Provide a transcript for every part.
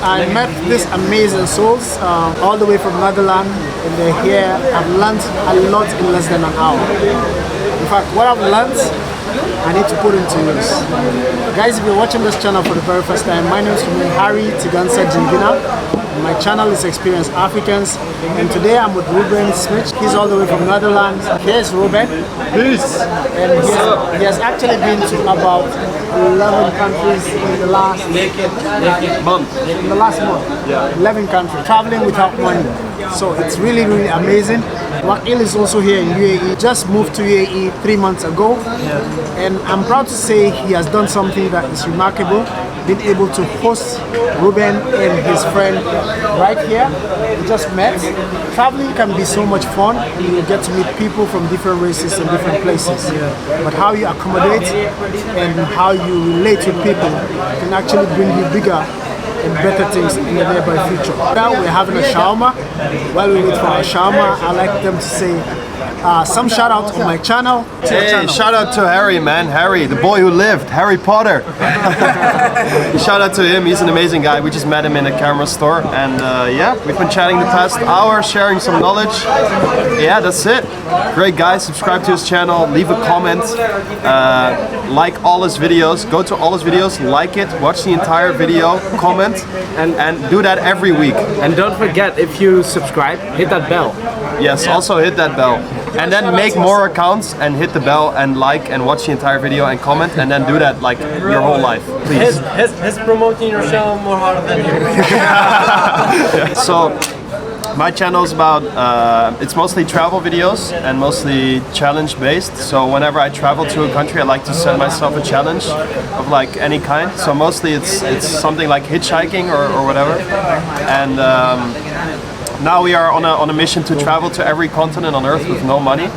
I met these amazing souls all the way from Netherlands, and they're here. I've learned a lot in less than an hour. In fact, what I've learned, I need to put into use. Guys, if you're watching this channel for the very first time, my name is Harry Tigansa Jingina. My channel is Experience Africans, and today I'm with Reuben Schmitz. He's all the way from Netherlands. Here's Reuben. Peace. And he has actually been to about 11 countries in the last month. In the last month, Yeah. 11 countries, traveling without money. So it's really, really amazing. Wakil is also here in UAE. Just moved to UAE 3 months ago, and I'm proud to say he has done something that is remarkable. Been able to host Reuben and his friend right here. We just met. Traveling can be so much fun, and you get to meet people from different races and different places. But how you accommodate and how you relate with people can actually bring you bigger and better things in the nearby future. Now we're having a shawarma. While we wait for our shawarma, I like them to say some shout out on my channel. Hey, shout out to Harry, man. Harry, the boy who lived, Harry Potter. Shout out to him, he's an amazing guy. We just met him in a camera store, and yeah, we've been chatting the past hour, sharing some knowledge. Yeah, that's it. Great guy. Subscribe to his channel, leave a comment, like all his videos, go to all his videos, like it, watch the entire video, comment, and do that every week. And don't forget, if you subscribe, hit that bell. Yes, also hit that bell. And then make more accounts and hit the bell and like and watch the entire video and comment, and then do that like your whole life, please. He's promoting your channel more harder than you. So my channel is about, it's mostly travel videos and mostly challenge based. So whenever I travel to a country, I like to set myself a challenge of like any kind. So mostly it's something like hitchhiking or whatever. And now we are on a mission to travel to every continent on Earth with no money.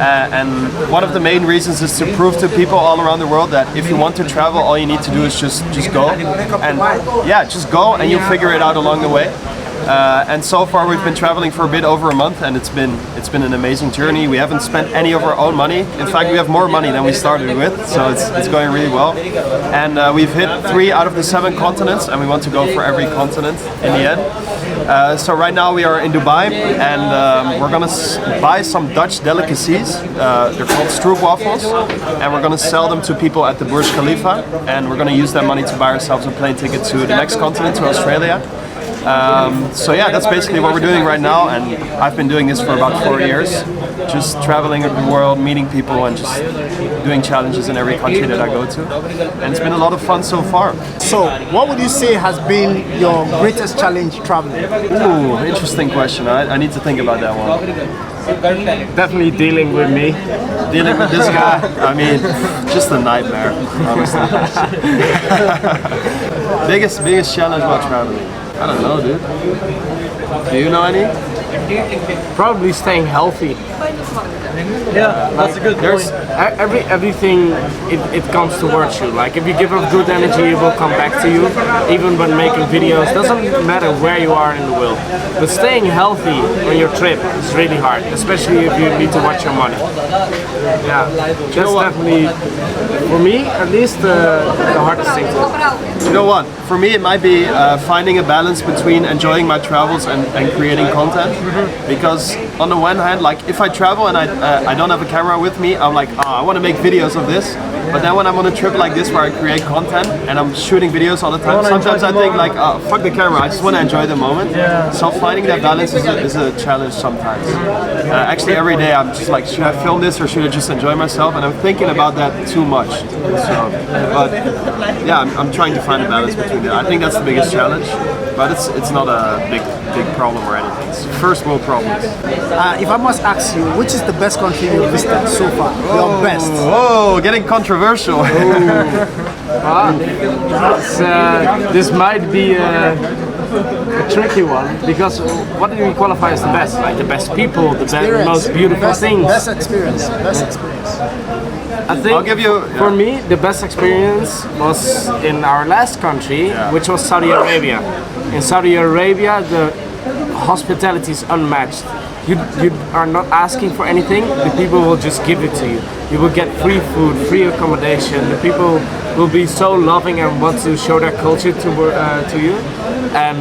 And one of the main reasons is to prove to people all around the world that if you want to travel, all you need to do is just go. And yeah, just go and you'll figure it out along the way. And so far we've been traveling for a bit over a month, and it's been an amazing journey. We haven't spent any of our own money. In fact, we have more money than we started with, so it's going really well. And we've hit 3 out of the 7 continents, and we want to go for every continent in the end. So right now we are in Dubai, and we're gonna buy some Dutch delicacies. They're called stroopwafels, and we're gonna sell them to people at the Burj Khalifa, and we're gonna use that money to buy ourselves a plane ticket to the next continent, to Australia. So yeah, that's basically what we're doing right now, and I've been doing this for about 4 years, just traveling the world, meeting people, and just doing challenges in every country that I go to, and it's been a lot of fun so far. So, what would you say has been your greatest challenge traveling? Ooh, interesting question. I need to think about that one. Definitely dealing with me. Dealing with this guy, I mean, just a nightmare, honestly. biggest challenge while traveling? I don't know, dude. Do you know any? Probably staying healthy. Yeah, that's a good point. Everything it comes towards you. Like if you give off good energy, it will come back to you. Even when making videos, doesn't matter where you are in the world. But staying healthy on your trip is really hard, especially if you need to watch your money. Yeah, that's definitely, for me at least, the hardest thing to do. You know what? For me, it might be finding a balance between enjoying my travels and creating content. Because on the one hand, like if I travel and I don't have a camera with me, I'm like, I want to make videos of this. But then when I'm on a trip like this where I create content and I'm shooting videos all the time, sometimes I think like, fuck the camera, I just want to enjoy the moment. So finding that balance is a challenge sometimes. Actually, every day I'm just like, should I film this or should I just enjoy myself? And I'm thinking about that too much. So, but yeah, I'm trying to find a balance between that. I think that's the biggest challenge, but it's not a big problem or anything. It's first world problems. If I must ask you, which is the best country you've visited so far? Your best? Whoa, getting controversial. This might be a tricky one, because what do we qualify as the best? Like the best people, the most beautiful things? Best experience. Best experience. I think I'll give you, for me, the best experience was in our last country, which was Saudi Arabia. In Saudi Arabia, the hospitality is unmatched. You are not asking for anything, the people will just give it to you. You will get free food, free accommodation, the people will be so loving and want to show their culture to you. And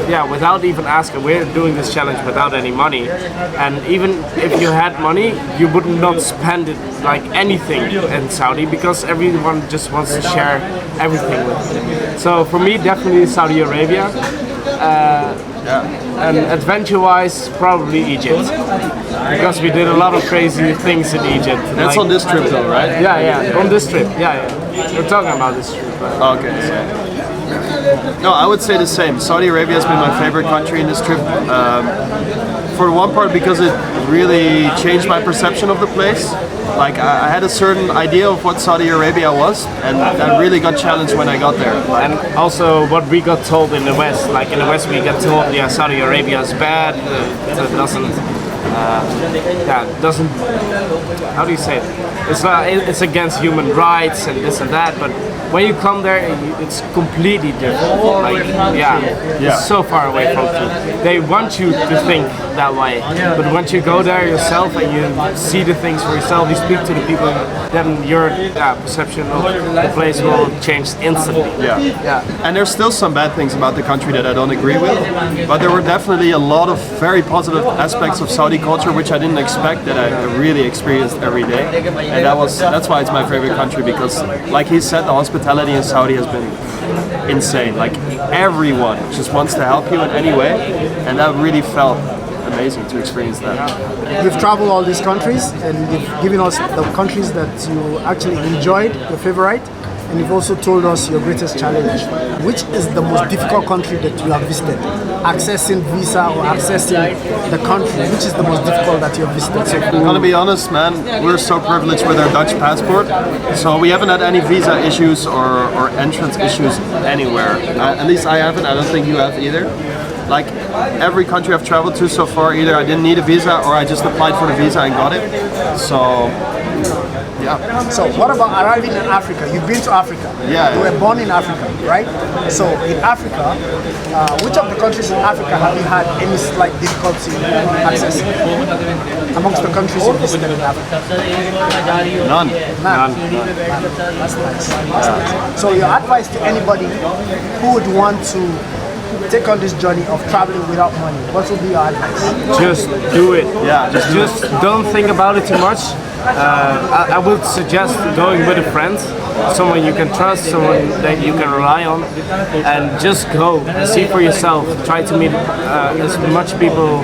yeah, without even asking, we're doing this challenge without any money. And even if you had money, you would not spend it like anything in Saudi because everyone just wants to share everything with you. So for me, definitely Saudi Arabia. And adventure-wise, probably Egypt, because we did a lot of crazy things in Egypt. That's on this trip though, right? Yeah, on this trip. Yeah. We're talking about this trip. Okay. No, I would say the same. Saudi Arabia has been my favorite country in this trip. For one part, because it really changed my perception of the place. Like I had a certain idea of what Saudi Arabia was, and that really got challenged when I got there. And also what we got told in the West, like in the West we got told, yeah, Saudi Arabia is bad, it doesn't, how do you say it? It's against human rights and this and that, but when you come there, it's completely different. Like, it's so far away from you. They want you to think that way, but once you go there yourself and you see the things for yourself, you speak to the people, then your perception of the place will change instantly. And there's still some bad things about the country that I don't agree with, but there were definitely a lot of very positive aspects of Saudi culture which I didn't expect that I really experienced every day, and that's why it's my favorite country, because like he said, the hospitality in Saudi has been insane. Like everyone just wants to help you in any way, and that really felt amazing to experience that. You've traveled all these countries and you've given us the countries that you actually enjoyed, your favorite, and you've also told us your greatest challenge. Which is the most difficult country that you have visited? Accessing visa or accessing the country, which is the most difficult that you have visited so far? I'm gonna be honest, man, we're so privileged with our Dutch passport, so we haven't had any visa issues or entrance issues anywhere. At least I haven't, I don't think you have either. Like every country I've traveled to so far, either I didn't need a visa or I just applied for the visa and got it. So yeah. So what about arriving in Africa? You've been to Africa. Yeah. You were born in Africa, right? So in Africa, which of the countries in Africa have you had any slight difficulty accessing? Amongst the countries you visited in Africa? None. That's nice. That's nice. So your advice to anybody who would want to take on this journey of traveling without money, what would be your advice? Just do it. Yeah, just don't think about it too much. I would suggest going with a friend, someone you can trust, someone that you can rely on, and just go and see for yourself. Try to meet as much people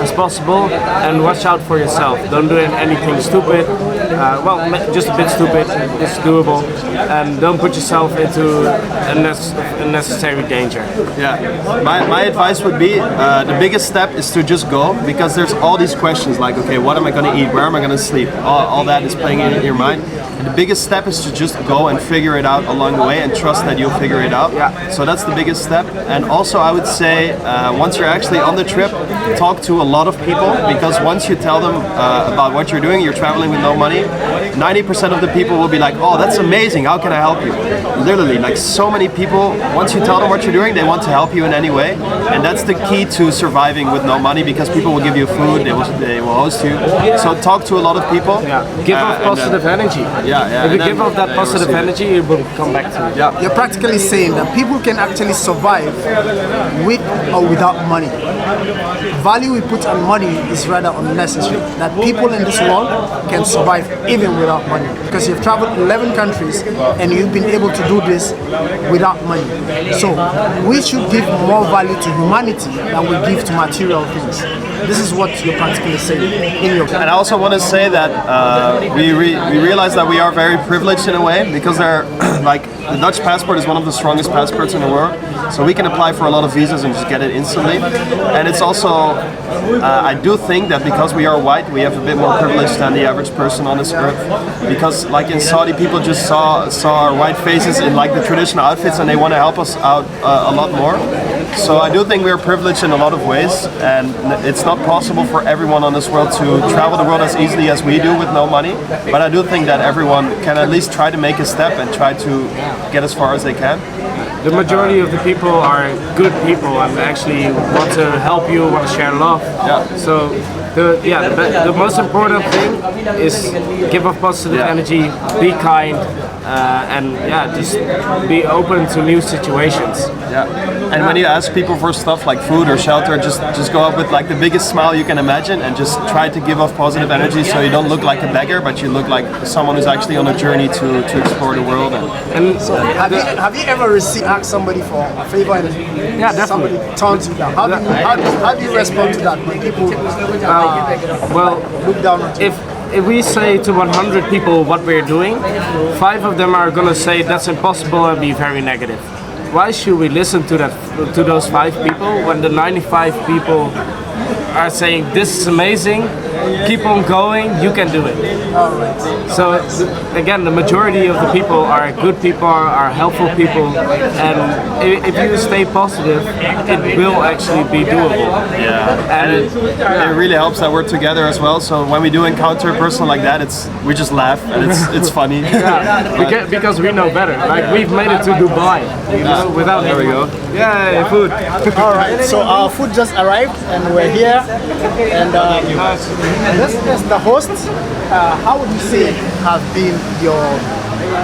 as possible, and watch out for yourself. Don't do anything stupid. Just a bit stupid. It's doable, and don't put yourself into unnecessary danger. Yeah, my advice would be the biggest step is to just go, because there's all these questions like, okay, what am I going to eat? Where am I going to sleep? All that is playing in your mind. And the biggest step is to just go and figure it out along the way and trust that you'll figure it out. Yeah. So that's the biggest step. And also I would say once you're actually on the trip, talk to a lot of people, because once you tell them about what you're doing, you're traveling with no money, 90% of the people will be like, oh, that's amazing, how can I help you? Literally, like so many people, once you tell them what you're doing, they want to help you in any way. And that's the key to surviving with no money, because people will give you food, they will host you. So talk to a lot of people. Give off positive energy. If you give off that positive energy, it will come back to you. You're practically saying that people can actually survive with or without money. Value we put on money is rather unnecessary. That people in this world can survive even without money. Because you've traveled 11 countries and you've been able to do this without money. So we should give more value to humanity than we give to material things. This is what you're practically saying in your. And I also want to say that we realize that we are very privileged in a way, because they're like the Dutch passport is one of the strongest passports in the world, so we can apply for a lot of visas and just get it instantly. And it's also I do think that because we are white, we have a bit more privilege than the average person on this earth, because like in Saudi, people just saw our white faces in like the traditional outfits and they want to help us out a lot more. So I do think we're privileged in a lot of ways, and it's not possible for everyone on this world to travel the world as easily as we do with no money. But I do think that everyone can at least try to make a step and try to get as far as they can. the majority of the people are good people and actually want to help you, want to share love. So the most important thing is give off positive energy, be kind, and just be open to new situations. And when you ask people for stuff like food or shelter, just go up with like the biggest smile you can imagine and just try to give off positive energy, so you don't look like a beggar, but you look like someone who's actually on a journey to explore the world. And So have you ever asked somebody for a favor and definitely. somebody turns you down? How do you respond to that when people well, look down on you? if we say to 100 people what we're doing, 5 of them are gonna say that's impossible and be very negative. Why should we listen to those 5 people when the 95 people are saying this is amazing, keep on going, you can do it. So again, the majority of the people are good people, are helpful people, and if you stay positive, it will actually be doable. And it really helps that we're together as well. So when we do encounter a person like that, we just laugh and it's funny. Because we know better. Like we've made it to Dubai, without. There we go. Yay, food. All right, so our food just arrived and we're here. And this is the host. How would you say has been your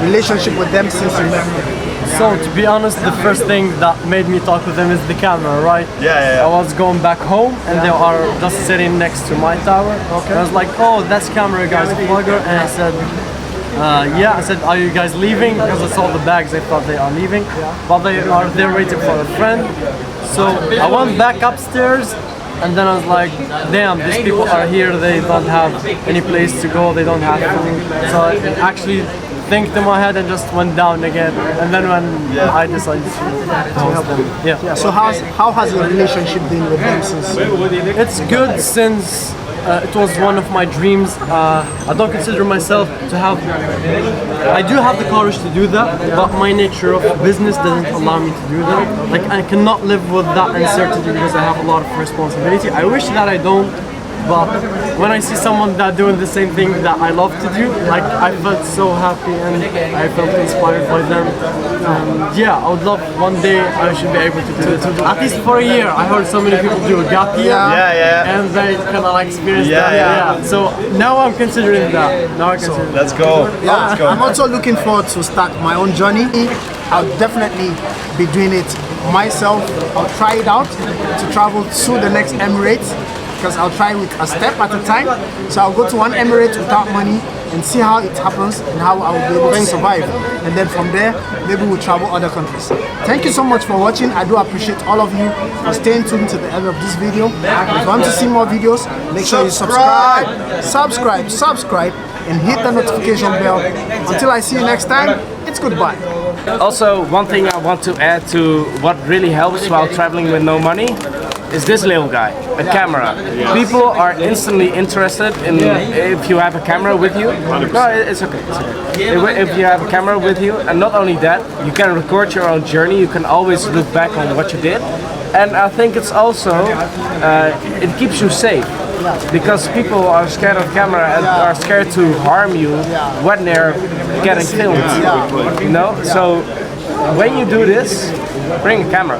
relationship with them since you met them? So to be honest, the first thing that made me talk with them is the camera, right? Yeah. I was going back home and they are just sitting next to my tower. Okay. And I was like, oh, that's camera guys, a vlogger. And I said, I said, are you guys leaving? Because I saw the bags, I thought they are leaving. But they're waiting for a friend. So I went back upstairs. And then I was like, damn, these people are here, they don't have any place to go, they don't have food. So I actually think in my head and just went down again. And then when I decided to help them. Yeah. So how has your relationship been with them since? It's good since it was one of my dreams. I don't consider myself to have... I do have the courage to do that, but my nature of business doesn't allow me to do that. Like, I cannot live with that uncertainty because I have a lot of responsibility. I wish that I don't, but when I see someone that doing the same thing that I love to do, like, I felt so happy and I felt inspired by them. I would love one day I should be able to do it. At least for a year. I heard so many people do a gap year, and they kind of like experience that. So now I'm considering that. Let's go. Yeah, I'm also looking forward to start my own journey. I'll definitely be doing it myself. I'll try it out to travel to the next Emirates, because I'll try with a step at a time. So I'll go to one Emirate without money and see how it happens and how I will be able to survive. And then from there, maybe we'll travel other countries. Thank you so much for watching. I do appreciate all of you for staying tuned to the end of this video. If you want to see more videos, make sure you subscribe, and hit the notification bell. Until I see you next time, it's goodbye. Also, one thing I want to add to what really helps while traveling with no money is this little guy, a camera. People are instantly interested in if you have a camera with you. 100%. No, it's okay. If you have a camera with you, and not only that, you can record your own journey. You can always look back on what you did, and I think it's also it keeps you safe. Because people are scared of camera and are scared to harm you when they're getting filmed. So when you do this, bring a camera.